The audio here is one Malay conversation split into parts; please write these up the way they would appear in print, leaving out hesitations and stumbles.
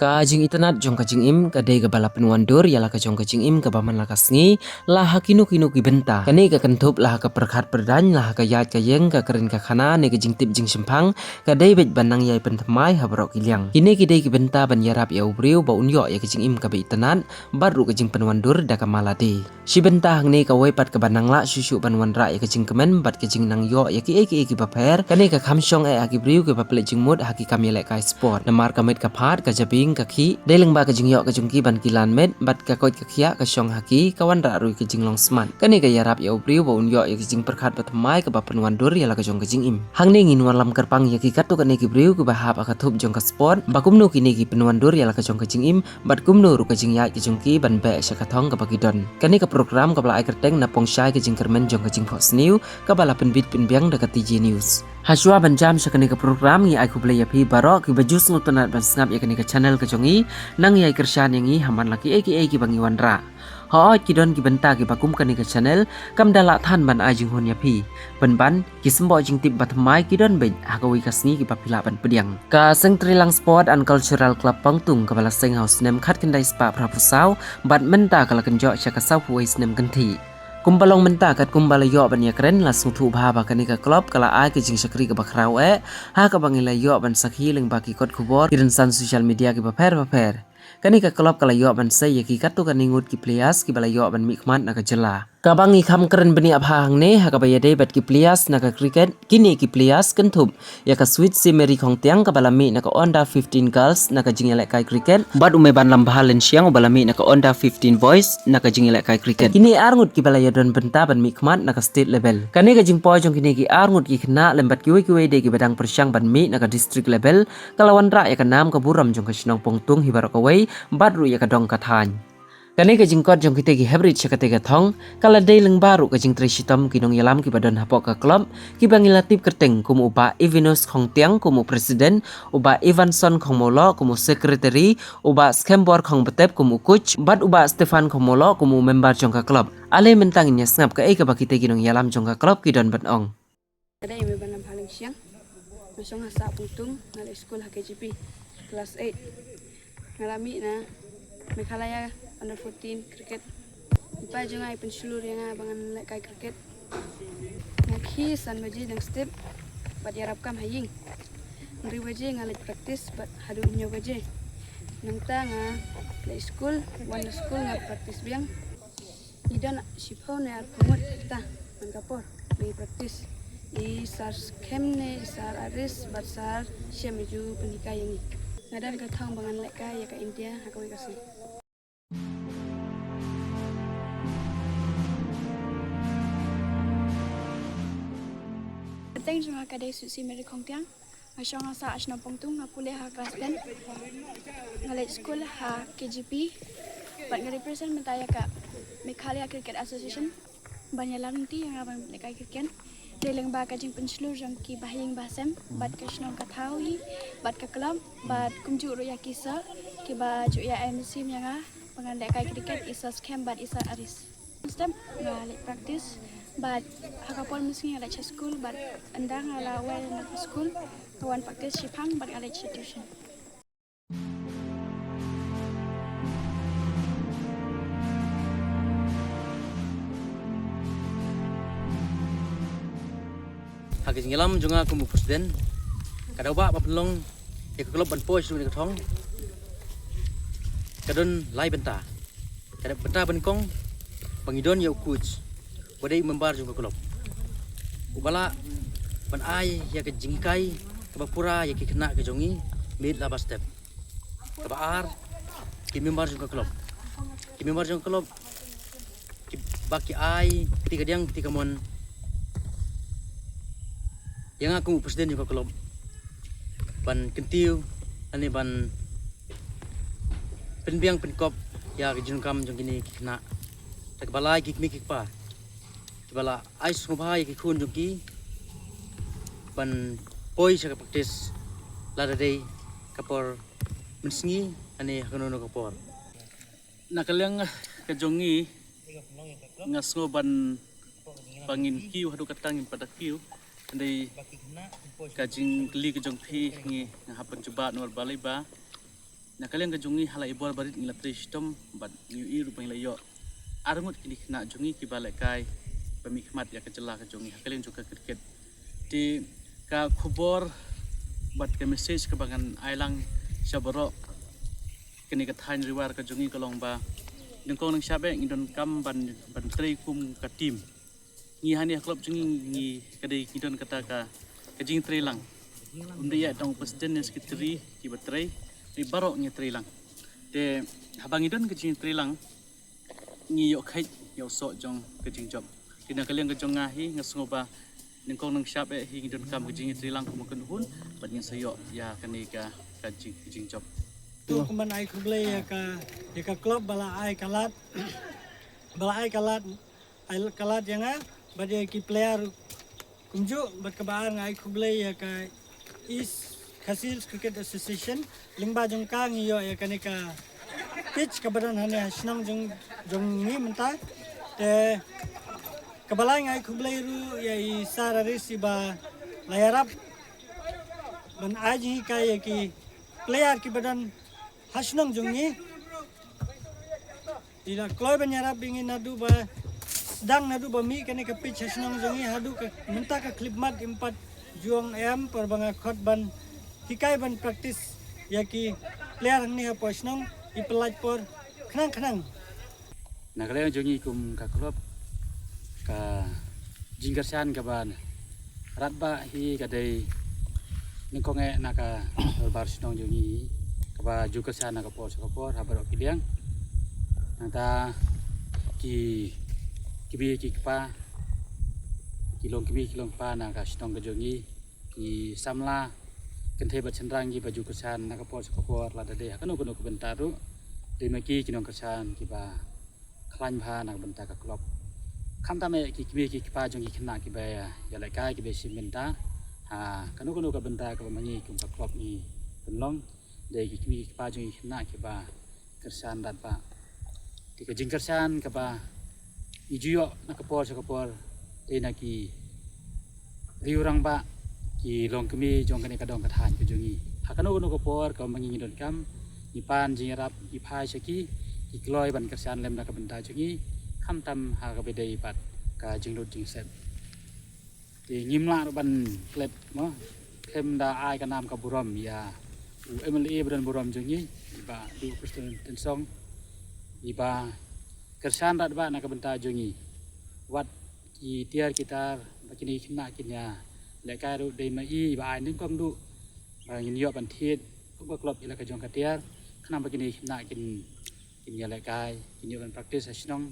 Kajing itanat jong kajing im kadai ka balapan wandur yala ka jong kajing im ka baman lakasngi lah kinu kinu ki benta kani ka kentup lah ka perkhat perdan lah ka yat ka yeng ka keren ka khana ne ka jing tip jing simpang kadai bet banang yai pentamai habarok ilyang kini kidai ki benta ban yarap ya ubriu ba unyo ya kajing im ka be itanat baru kajing penwandur da ka malade si benta hang ne ka wai pat ka banang la susu banwanra ya kajing kemen bat kajing nang yo ya ki baper kani ka khamsong aki briu ka baple jing mud haki kamyele ka sport namar ka met ka phat ka jabi kaki deling ba kajing yok kajung ki ban kilan met bat ka koit ka khia ka shong haki kawan ra rui kajing long sman kani ka yarap ya ubriu ba un yok ya kajing perkhat batmai ka bapan wandur ya la kajong kajing im hang ne ngin wan lam kerpang ya ki katu kani ki briu ka bahap aka thup jong ka sport ba kumnu kini ki penwandur ya la kajong kajing im bat kumnu ru kajing ya kajung ki ban be sha ka thong ka bagidon kani ka program ka bla ai kerteng na pongshai kajing kermen jong kajing Fox News ka bala penbit penbiang da ka TJ News Haswa banjam sa kani ka program ngi ai ku play api barok ki bajus ngutanat ban snap ya kani ka channel ka jongi nang yai kershan yang haman laki eki bangi wanra ho ki don ki benta ki bakum kani ka channel kam dala than ban ajing hon yapi ban ki sembo jing tip batmai ki don be hakawi kasni ki papila ban pediang ka seng trilang sport and cultural club pangtung ka bala seng house nem khat kendai spa prapusau bat menta kala kenjo cha ka sau puai nem ganti kumbalong menta kat kumbala yo ban ya keren langsung thu bha kani ka klub kala ai ke jing sakri ka bakrau ha ka bangila yo ban sakhi leng baki kot khubor kiran san social media ki baper kani ka klub kala yo ban sai ya ki katu kani ngut ki players ki bala yo ban mikman na ka jela kabangi kham keren bani abhang ne ha ka bayade bat ki players na ka cricket kini ki players kentup ya ka sweet si meri khong tiang ka balami na ka under 15 girls na ka jingele kai cricket bat ume ban lambhalen siang balami na ka under 15 boys na ka jingele kai cricket kini arngut ki balaya don benta ban mikmat na ka state level kani ka jingpo jong kini ki arngut ki khna lembat ki we de ki badang persyang ban mi na ka district level kalawan ra ya ka nam ka buram jong ka sinong pongtung hibar ka wei bat ru ya ka dong ka than kani ka jingkot jong kite ki hebrit sakate ka thong kala dei leng baru ka jing tresitam ki nong yalam ki badon hapok ka club ki bangilatip kerteng kum uba Evinus khong tiang kum president uba Evanson khong molo kum secretary uba Skembor khong betep kum coach bat uba Stefan khong molo kum member jong ka club ale mentang nya snap ka ka bakite ki nong yalam jong ka club ki don ban ong ada yang banam paling siang masong hasa puntung ngal school HKGP kelas 8 ngalami na Meghalaya under 14 cricket ipa jeng ai pensulur yang bangan kai cricket ngakhi san baji dang step bat yarap kam haying ngri baji ngalit practice bat hadu nyo baji nangta nga play school one school nga practice biang idan sipau ne ar pumut ta mangkapor bi practice i sar kemne sar aris bat sar syamju penikah yang ngadan ka thang bangan leka ya ka India hakawi kasih Teng jung kadai susi meri khong tiang masong asa asna pongtung ngapule ha kelas 10 ngalai school ha KGP bat represent mentaya ka Meghalaya Cricket Association banyalan nanti yang abang lekai cricket deleng ba ka jing penslur jang ki bahing basem bat ka snong ka thawi bat ka club bat kumju ro ya kisa ki ba ju ya MC yang pangan lekai cricket isa scam bat isa aris step ngalai practice but hakapon mesti ada school but andang ala well na school kawan practice sipang but ada tuition hagi ngelam junga kumu presiden kada ba pelong ya klub ban pois ni thong kadon lai benta kada benta ban kong bangidon ya coach wadai membar juga klub ubala ban ai ya ke jingkai ke bapura ya ke kena ke jongi mid laba step ke baar ki membar juga klub ki baki ai ketika diang ketika mon yang aku presiden juga klub ban kentiu ani ban penbiang penkop ya ke jungkam jong kini kena tak balai ki mikik pa bala ais ngobhai ki khun jungki ban poi sa practice lada dei kapor mensngi ane hanono kapor nakalang kajongi ngasngo ban bangin kiu hadu katangin pada kiu andai kajing kli kajong thi ngi hapan coba nor balai ba nakalian ke jongi hala ibor barit ngila tristom bat ngi rupang layo arngut kini kena jongi ki balek kai pemikmat ya kecela ke jongi hakalian juga kriket di ka khubor bat ke message ke bangan ailang sabaro kini kathain riwar ke jongi kolong ba nengkong nang syabe ngidon kam ban trei kum ka tim ngi hani klub jongi ngi kadai ngidon kata ka kajing trei lang dia dong presiden yang sekretari ki batrei di barok ngi trei lang te habang ngidon kajing trei lang ngi yok khai yok so jong kajing job tina kalian ke jong ngahi ngasngoba nengkong nang syabe hi ngidon kam kajing trei lang kumakun hun bat ngi sayok ya kanika kajing job tu kuman ai kublai ya ka klub bala ai kalat ai kalat yang bade ki player kunju bat kabar ngai kublai ya ka is Khasil Cricket Association lingba jong ka ngiyo ya kanika pitch kabaran hane snang jong ni menta te kabalai ngai kublai ru ya i sararis iba layarap ban aji ka ya ki player ki badan hasnang jongi ila kloy banyarap ingin nadu ba sedang nadu ba mi kene ka pitch hasnang jongi hadu ka minta ka klipmat impat juang em perbanga khot ban hikai ban practice ya ki player ni ha posnang ipelaj por khnang nakalian jongi kum ka klub ka jingkarsan ka ban ratba hi kadai ningkonge naka bar sinong jongi kaba juga sana kapor habar kiliang nanta ki pa kilong pa na ka sinong jongi ki samla kenthe bat cendrang ki baju kesan na kapor la dade kanu ke bentaru de maki kinong kesan ki ba klan pha na benta ka klub kham ta me ki pa jongi khna ki ba ya lai kai ki be simenta ha kanu ke benta ka mangi kum ka klub ni penlong de ki pa jongi khna ki ba kersan dat ba ti ka jing kersan ka ba ijuyo na kapor de na ki riurang ba ki long kemi jong kane kadong kathan ke jongi hakano no kapor ka mangi don kam ipan jingrap ipai seki ki kloi ban kersan lem na ka benta jongi kham tam ha ka bedai pat ka jingrut jing set ti ngimla ban klep mo kem da ai ka nam ka buram ya MLA beran buram jongi iba du presiden tensong iba kersan dat ba na ka benta jongi wat ki tiar kitar bakini khna kinya lekai ru dei mai ba ai ning kom du ba yin yo ban thiet ko klub ila ka jong ka tiar khna bakini khna kin ya lekai kin yo ban practice asnong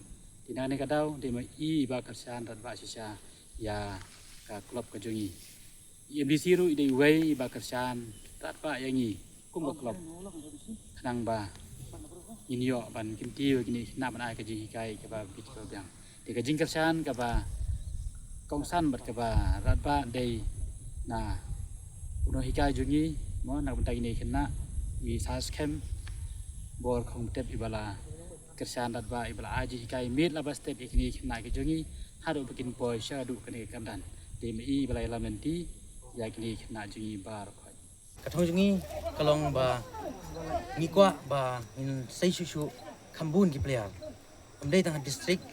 tina ne ka dau dei mai ba kersan dat ba sisa ya ka klub ka jongi MDC ru dei wei ba kersan tat pa yangi kum ba klub khnang ba yin yo ban kim ti kini na ban ai ka ji kai ka ba bit ka byang de ka jing kersan ka ba kong san bat ka ba rat ba dei na uno hikai jungi mo na bentai ni kena wi sas kem bor khong tep ibala kersan rat ba ibala aji hikai mit la ba step ikni kena ke jungi haru bikin boy sha du kene kandan de mi ibala lamenti ya kini kena jungi bar kathong jungi kalong ba ngikwa ba in sei susu khambun ki player amdei tang district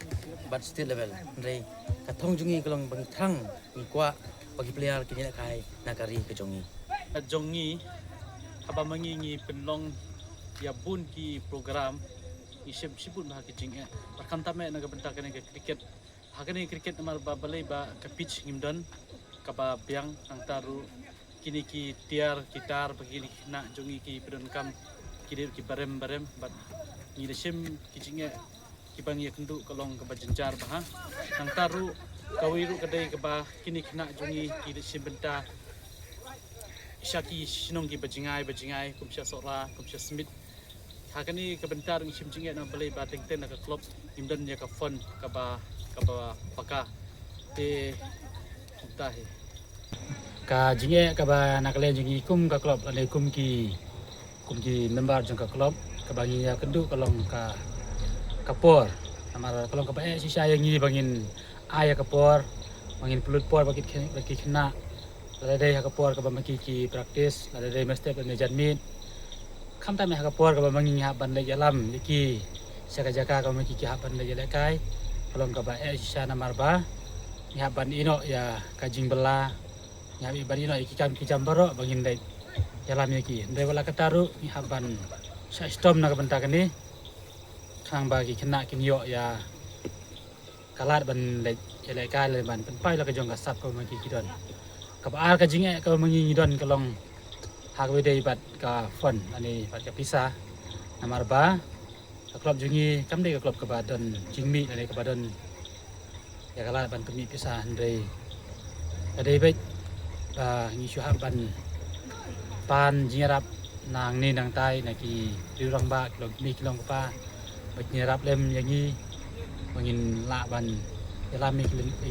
but state level amdei kathong jungi kalong bang thang ngikwa bagi player kini kai nakari ke jongi jongi haba mangi ngi penlong ya bun ki program ni sibut bah ke jing pakam tame na benta kene ke cricket hakane cricket namar ba balai ba ka pitch ngimdon ka ba biang ang taru kini ki tiar gitar bagi na jongi ki pedon kam ki barem bat ni lesim ki jinge ki bang ya kendu kolong ke bajenjar bah ang taru kawiru kadai ke ba kini kena jongi ki lesim benta Syaki sinong ki bajingai kumsya sora kumsya smith hakani ke bentar ngi simjinge na balai bateng ten ka klub imdan ya ka fon ka ba paka te tahi ka jinge ka ba nakale jingi kum ka klub ale kum ki member jong ka klub ka bangi ya kendu kolong ka kapor amar kolong ka ba sisa yang ngi bangin aya kapor bangin pulut por bagi kena ada kapor ka ba maki ki practice ada mesti pe mejan mit kham ta me ha ka por ka ba mangi ha ban le jalam ki saka jaka ka me ki ha ban le jale kai kalong ka ba sha namar ba ni ha ban ino ya ka jing bela ya bi ban ino ki jam baro bangin le jalam ki de wala ka taru ni ha ban sa stom na ka benta kan ni khang ba ki khna kin yo ya kalat ban le jale kai le ban pen pai la ka jong ka sap ka me ki don ka ba ka jing e ka mangi don kalong hak wede bat ka fon ani bat ka pisah namar ba klub jungi kam de klub ke badan jingmi ani ke badan ya kala ban kemi pisah ndai ade bet ngi syu ban pan jingrap nang ni nang tai na ki dirang ba klub mi kilong pa bat nyerap lem yang ni mangin la ban dalam mi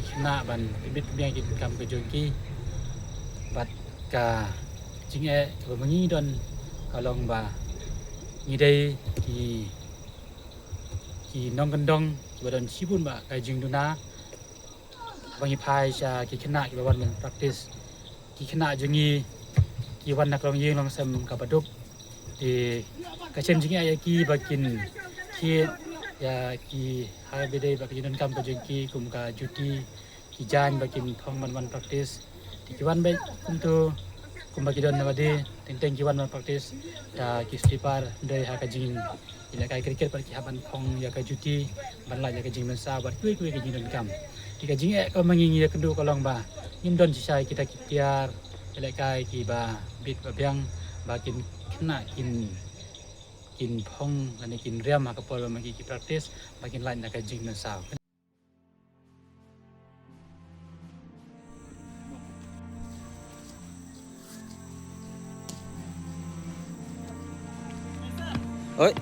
kina ban bibit biang ki kam ke jongki bat ka chính e của mình don kalong ba ni dei ki nong gandong badan sibun ba kai jing duna bangi phai cha ki khna ki bawan practice ki khna jungi ki wan nak long yeng long sam ka baduk di ka chen jing e ki bakin ki ya ki hai bedei ba ki don kam ka jing ki kum ka juti ki jan bakin thong man practice ki wan be kum tu kumbaki don nabade tenteng kiwan man praktis da ki slipar dai ha ka jing ila kai cricket par ki haban khong ya ka juti ban la ya ka jing man sa bar kui ki jing don kam ki ka jing e ko mangingi ya kendu kolong ba nim don si sai kita kipiar ila kai ki ba bit ba byang ba kin khna kin phong ani kin riam ha ka por ba mangi ki praktis ba kin la ya ka jing man sa Oi.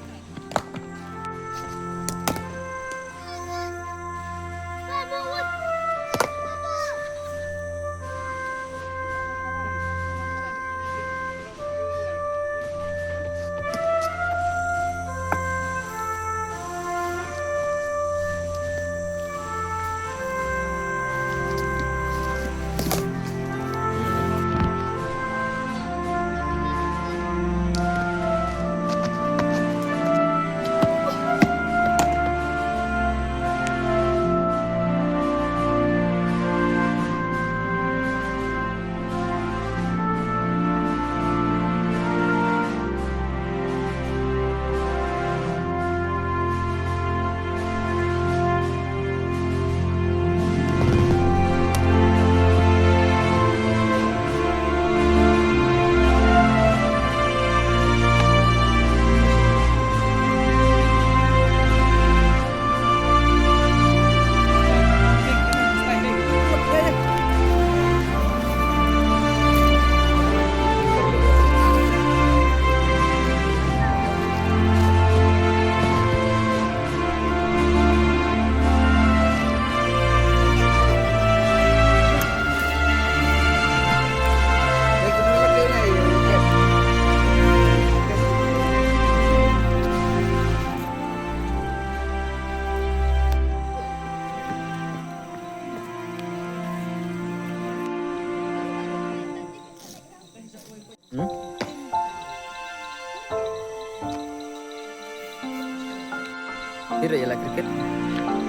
Tidak ya cricket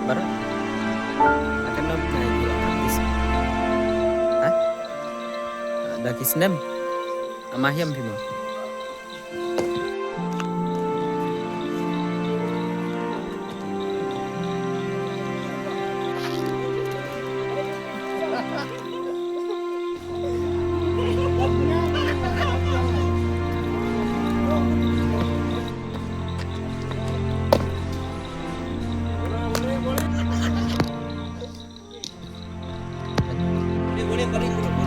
baru akan nom kena gila praktis ada kisnem amahiam bima Boleh paling